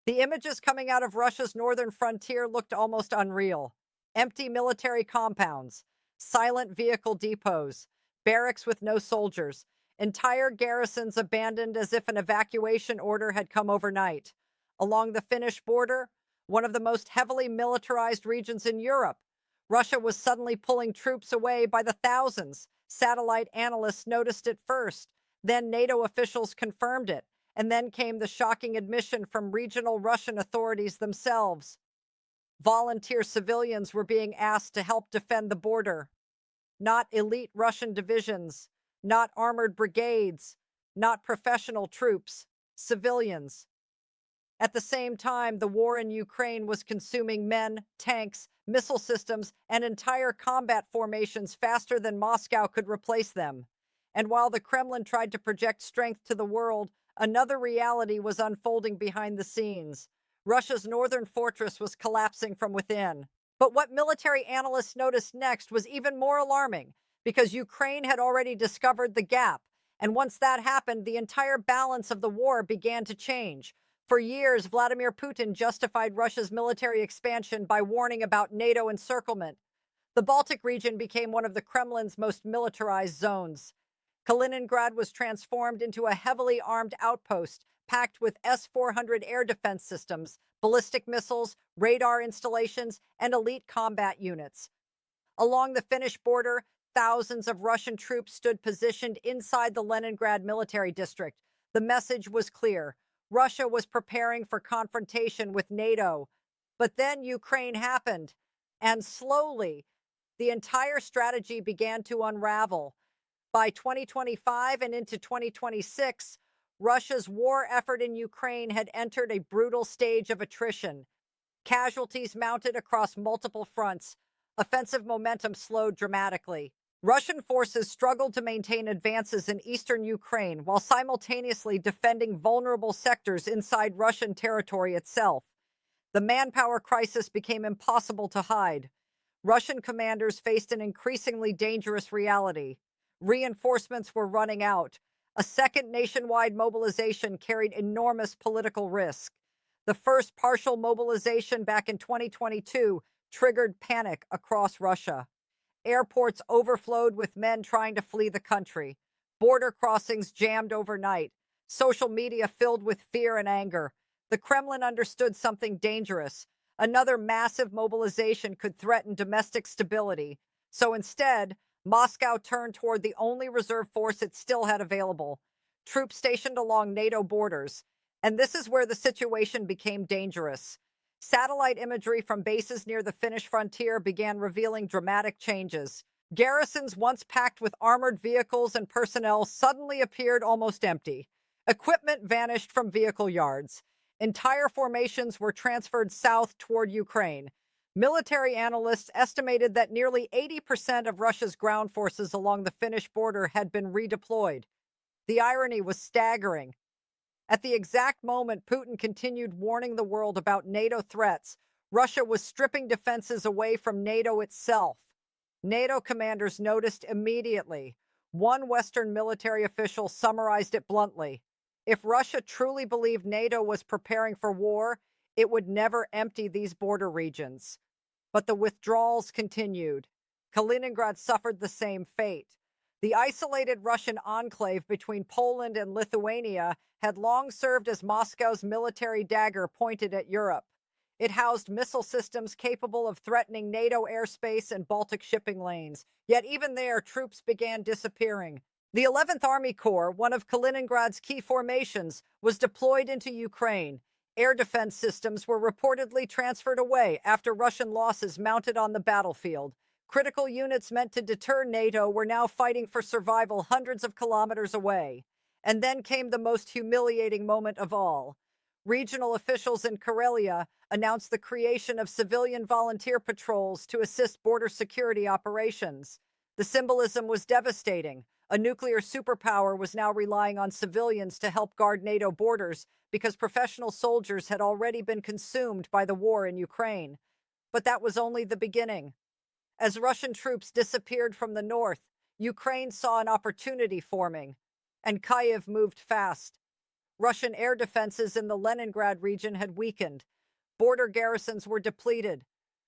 The images coming out of Russia's northern frontier looked almost unreal. Empty military compounds, silent vehicle depots, barracks with no soldiers, entire garrisons abandoned as if an evacuation order had come overnight. Along the Finnish border, one of the most heavily militarized regions in Europe, Russia was suddenly pulling troops away by the thousands. Satellite analysts noticed it first. Then NATO officials confirmed it. And then came the shocking admission from regional Russian authorities themselves. Volunteer civilians were being asked to help defend the border, not elite Russian divisions, not armored brigades, not professional troops, civilians. At the same time, the war in Ukraine was consuming men, tanks, missile systems, and entire combat formations faster than Moscow could replace them. And while the Kremlin tried to project strength to the world, another reality was unfolding behind the scenes. Russia's northern fortress was collapsing from within. But what military analysts noticed next was even more alarming because Ukraine had already discovered the gap. And once that happened, the entire balance of the war began to change. For years, Vladimir Putin justified Russia's military expansion by warning about NATO encirclement. The Baltic region became one of the Kremlin's most militarized zones. Kaliningrad was transformed into a heavily armed outpost packed with S-400 air defense systems, ballistic missiles, radar installations, and elite combat units. Along the Finnish border, thousands of Russian troops stood positioned inside the Leningrad military district. The message was clear. Russia was preparing for confrontation with NATO. But then Ukraine happened, and slowly, the entire strategy began to unravel. By 2025 and into 2026, Russia's war effort in Ukraine had entered a brutal stage of attrition. Casualties mounted across multiple fronts. Offensive momentum slowed dramatically. Russian forces struggled to maintain advances in eastern Ukraine while simultaneously defending vulnerable sectors inside Russian territory itself. The manpower crisis became impossible to hide. Russian commanders faced an increasingly dangerous reality. Reinforcements were running out. A second nationwide mobilization carried enormous political risk. The first partial mobilization back in 2022 triggered panic across Russia. Airports overflowed with men trying to flee the country. Border crossings jammed overnight. Social media filled with fear and anger. The Kremlin understood something dangerous. Another massive mobilization could threaten domestic stability. So instead, Moscow turned toward the only reserve force it still had available, troops stationed along NATO borders. And this is where the situation became dangerous. Satellite imagery from bases near the Finnish frontier began revealing dramatic changes. Garrisons once packed with armored vehicles and personnel suddenly appeared almost empty. Equipment vanished from vehicle yards. Entire formations were transferred south toward Ukraine. Military analysts estimated that nearly 80% of Russia's ground forces along the Finnish border had been redeployed. The irony was staggering. At the exact moment Putin continued warning the world about NATO threats, Russia was stripping defenses away from NATO itself. NATO commanders noticed immediately. One Western military official summarized it bluntly. If Russia truly believed NATO was preparing for war, it would never empty these border regions. But the withdrawals continued. Kaliningrad suffered the same fate. The isolated Russian enclave between Poland and Lithuania had long served as Moscow's military dagger pointed at Europe. It housed missile systems capable of threatening NATO airspace and Baltic shipping lanes. Yet even there, troops began disappearing. The 11th Army Corps, one of Kaliningrad's key formations, was deployed into Ukraine. Air defense systems were reportedly transferred away after Russian losses mounted on the battlefield. Critical units meant to deter NATO were now fighting for survival hundreds of kilometers away. And then came the most humiliating moment of all. Regional officials in Karelia announced the creation of civilian volunteer patrols to assist border security operations. The symbolism was devastating. A nuclear superpower was now relying on civilians to help guard NATO borders because professional soldiers had already been consumed by the war in Ukraine. But that was only the beginning. As Russian troops disappeared from the north, Ukraine saw an opportunity forming, and Kyiv moved fast. Russian air defenses in the Leningrad region had weakened. Border garrisons were depleted.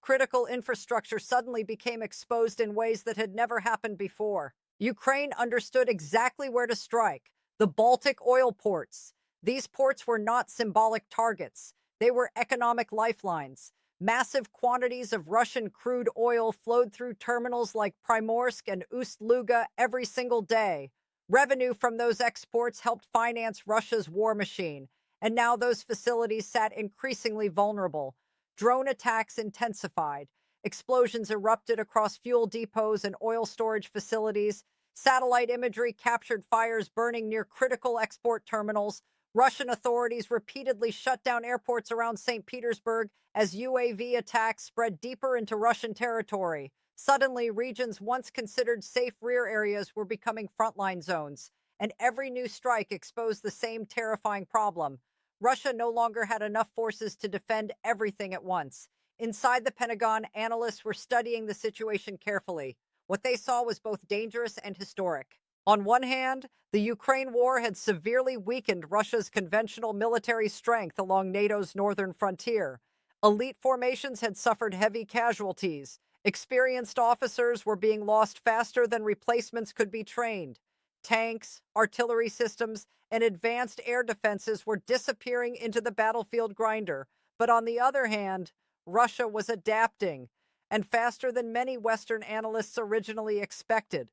Critical infrastructure suddenly became exposed in ways that had never happened before. Ukraine understood exactly where to strike: the Baltic oil ports. These ports were not symbolic targets, they were economic lifelines. Massive quantities of Russian crude oil flowed through terminals like Primorsk and Ust-Luga every single day. Revenue from those exports helped finance Russia's war machine, and now those facilities sat increasingly vulnerable. Drone attacks intensified. Explosions erupted across fuel depots and oil storage facilities. Satellite imagery captured fires burning near critical export terminals. Russian authorities repeatedly shut down airports around St. Petersburg as UAV attacks spread deeper into Russian territory. Suddenly, regions once considered safe rear areas were becoming frontline zones, and every new strike exposed the same terrifying problem. Russia no longer had enough forces to defend everything at once. Inside the Pentagon, analysts were studying the situation carefully. What they saw was both dangerous and historic. On one hand, the Ukraine war had severely weakened Russia's conventional military strength along NATO's northern frontier. Elite formations had suffered heavy casualties. Experienced officers were being lost faster than replacements could be trained. Tanks, artillery systems, and advanced air defenses were disappearing into the battlefield grinder. But on the other hand, Russia was adapting, and faster than many Western analysts originally expected.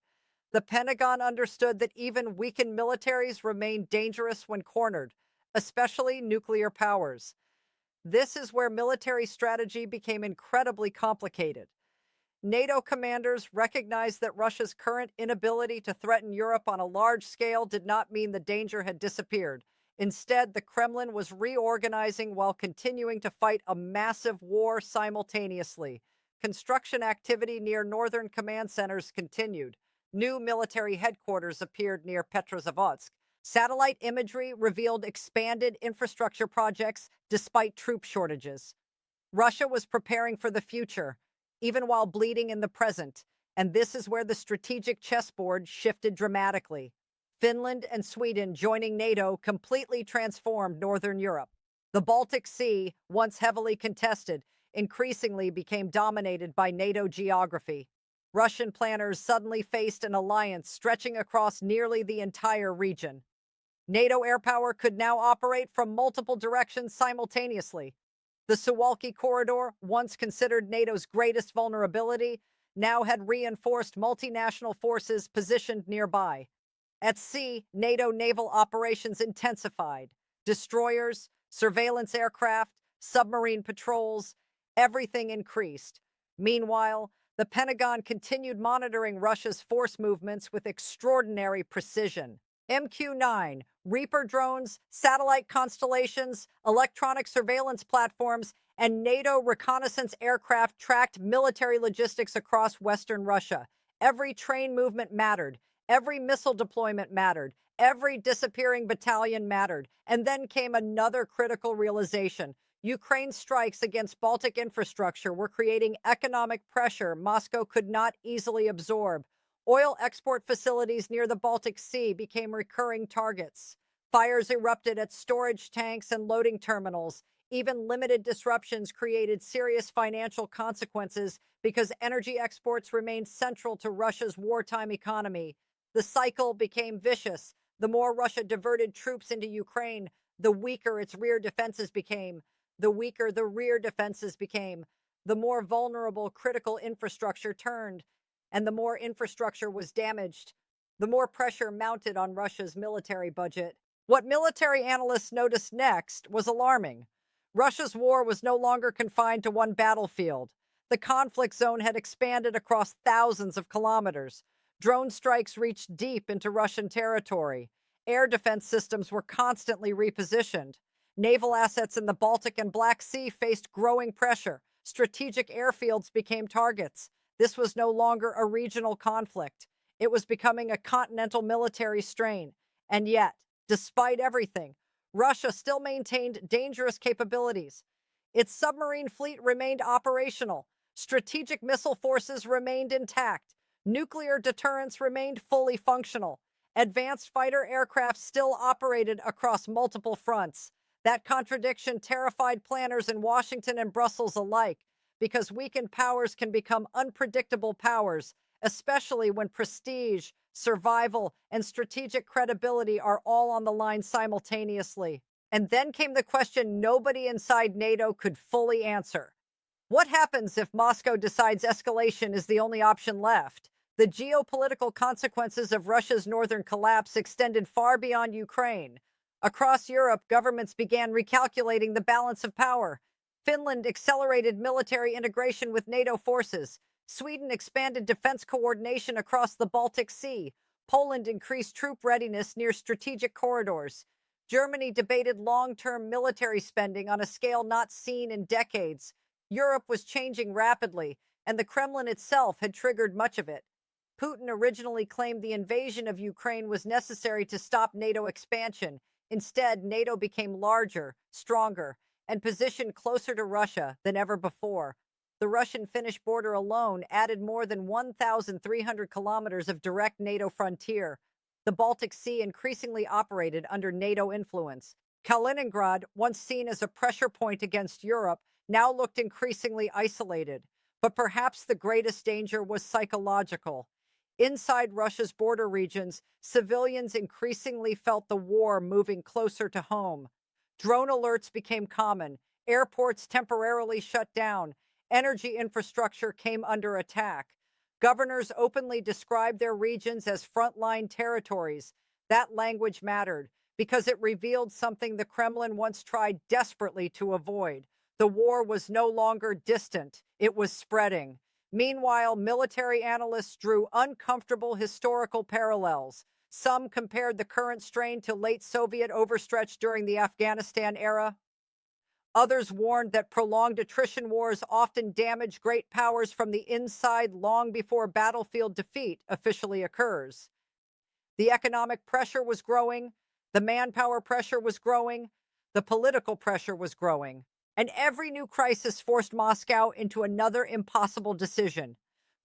The Pentagon understood that even weakened militaries remain dangerous when cornered, especially nuclear powers. This is where military strategy became incredibly complicated. NATO commanders recognized that Russia's current inability to threaten Europe on a large scale did not mean the danger had disappeared. Instead, the Kremlin was reorganizing while continuing to fight a massive war simultaneously. Construction activity near northern command centers continued. New military headquarters appeared near Petrozavodsk. Satellite imagery revealed expanded infrastructure projects despite troop shortages. Russia was preparing for the future, even while bleeding in the present, and this is where the strategic chessboard shifted dramatically. Finland and Sweden joining NATO completely transformed Northern Europe. The Baltic Sea, once heavily contested, increasingly became dominated by NATO geography. Russian planners suddenly faced an alliance stretching across nearly the entire region. NATO air power could now operate from multiple directions simultaneously. The Suwalki Corridor, once considered NATO's greatest vulnerability, now had reinforced multinational forces positioned nearby. At sea, NATO naval operations intensified. Destroyers, surveillance aircraft, submarine patrols, everything increased. Meanwhile, the Pentagon continued monitoring Russia's force movements with extraordinary precision. MQ-9, Reaper drones, satellite constellations, electronic surveillance platforms, and NATO reconnaissance aircraft tracked military logistics across Western Russia. Every train movement mattered. Every missile deployment mattered. Every disappearing battalion mattered. And then came another critical realization. Ukraine's strikes against Baltic infrastructure were creating economic pressure Moscow could not easily absorb. Oil export facilities near the Baltic Sea became recurring targets. Fires erupted at storage tanks and loading terminals. Even limited disruptions created serious financial consequences because energy exports remained central to Russia's wartime economy. The cycle became vicious. The more Russia diverted troops into Ukraine, the weaker its rear defenses became. The weaker the rear defenses became, the more vulnerable critical infrastructure turned, and the more infrastructure was damaged, the more pressure mounted on Russia's military budget. What military analysts noticed next was alarming. Russia's war was no longer confined to one battlefield. The conflict zone had expanded across thousands of kilometers. Drone strikes reached deep into Russian territory. Air defense systems were constantly repositioned. Naval assets in the Baltic and Black Sea faced growing pressure. Strategic airfields became targets. This was no longer a regional conflict. It was becoming a continental military strain. And yet, despite everything, Russia still maintained dangerous capabilities. Its submarine fleet remained operational. Strategic missile forces remained intact. Nuclear deterrence remained fully functional. Advanced fighter aircraft still operated across multiple fronts. That contradiction terrified planners in Washington and Brussels alike, because weakened powers can become unpredictable powers, especially when prestige, survival, and strategic credibility are all on the line simultaneously. And then came the question nobody inside NATO could fully answer. What happens if Moscow decides escalation is the only option left? The geopolitical consequences of Russia's northern collapse extended far beyond Ukraine. Across Europe, governments began recalculating the balance of power. Finland accelerated military integration with NATO forces. Sweden expanded defense coordination across the Baltic Sea. Poland increased troop readiness near strategic corridors. Germany debated long term military spending on a scale not seen in decades. Europe was changing rapidly, and the Kremlin itself had triggered much of it. Putin originally claimed the invasion of Ukraine was necessary to stop NATO expansion. Instead, NATO became larger, stronger, and positioned closer to Russia than ever before. The Russian Finnish border alone added more than 1,300 kilometers of direct NATO frontier. The Baltic Sea increasingly operated under NATO influence. Kaliningrad, once seen as a pressure point against Europe, now looked increasingly isolated. But perhaps the greatest danger was psychological. Inside Russia's border regions, civilians increasingly felt the war moving closer to home. Drone alerts became common, airports temporarily shut down, energy infrastructure came under attack. Governors openly described their regions as frontline territories. That language mattered because it revealed something the Kremlin once tried desperately to avoid. The war was no longer distant, it was spreading. Meanwhile, military analysts drew uncomfortable historical parallels. Some compared the current strain to late Soviet overstretch during the Afghanistan era. Others warned that prolonged attrition wars often damage great powers from the inside long before battlefield defeat officially occurs. The economic pressure was growing, the manpower pressure was growing, the political pressure was growing. And every new crisis forced Moscow into another impossible decision: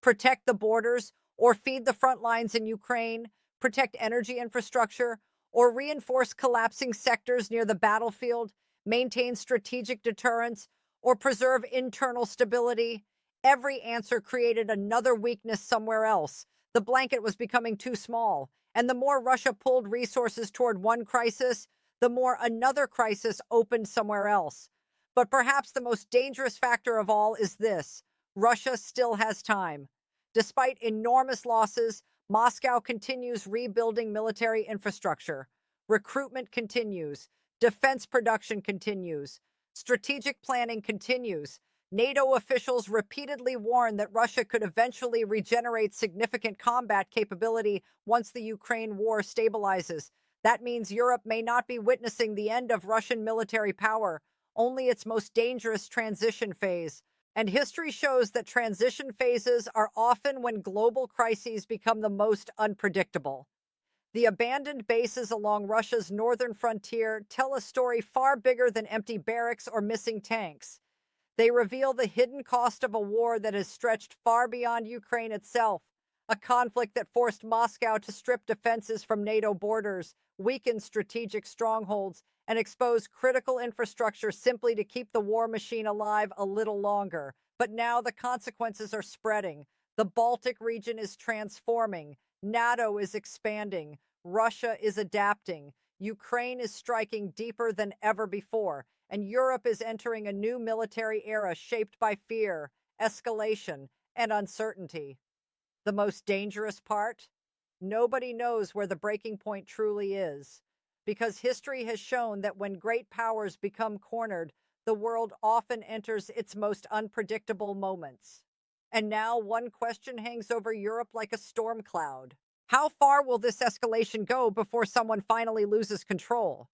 protect the borders or feed the front lines in Ukraine, protect energy infrastructure, or reinforce collapsing sectors near the battlefield, maintain strategic deterrence, or preserve internal stability. Every answer created another weakness somewhere else. The blanket was becoming too small, and the more Russia pulled resources toward one crisis, the more another crisis opened somewhere else. But perhaps the most dangerous factor of all is this: Russia still has time. Despite enormous losses, Moscow continues rebuilding military infrastructure. Recruitment continues. Defense production continues. Strategic planning continues. NATO officials repeatedly warn that Russia could eventually regenerate significant combat capability once the Ukraine war stabilizes. That means Europe may not be witnessing the end of Russian military power, only its most dangerous transition phase. And history shows that transition phases are often when global crises become the most unpredictable. The abandoned bases along Russia's northern frontier tell a story far bigger than empty barracks or missing tanks. They reveal the hidden cost of a war that has stretched far beyond Ukraine itself, a conflict that forced Moscow to strip defenses from NATO borders, weaken strategic strongholds, and expose critical infrastructure simply to keep the war machine alive a little longer. But now the consequences are spreading. The Baltic region is transforming. NATO is expanding. Russia is adapting. Ukraine is striking deeper than ever before. And Europe is entering a new military era shaped by fear, escalation, and uncertainty. The most dangerous part? Nobody knows where the breaking point truly is, because history has shown that when great powers become cornered, the world often enters its most unpredictable moments. And now one question hangs over Europe like a storm cloud. How far will this escalation go before someone finally loses control?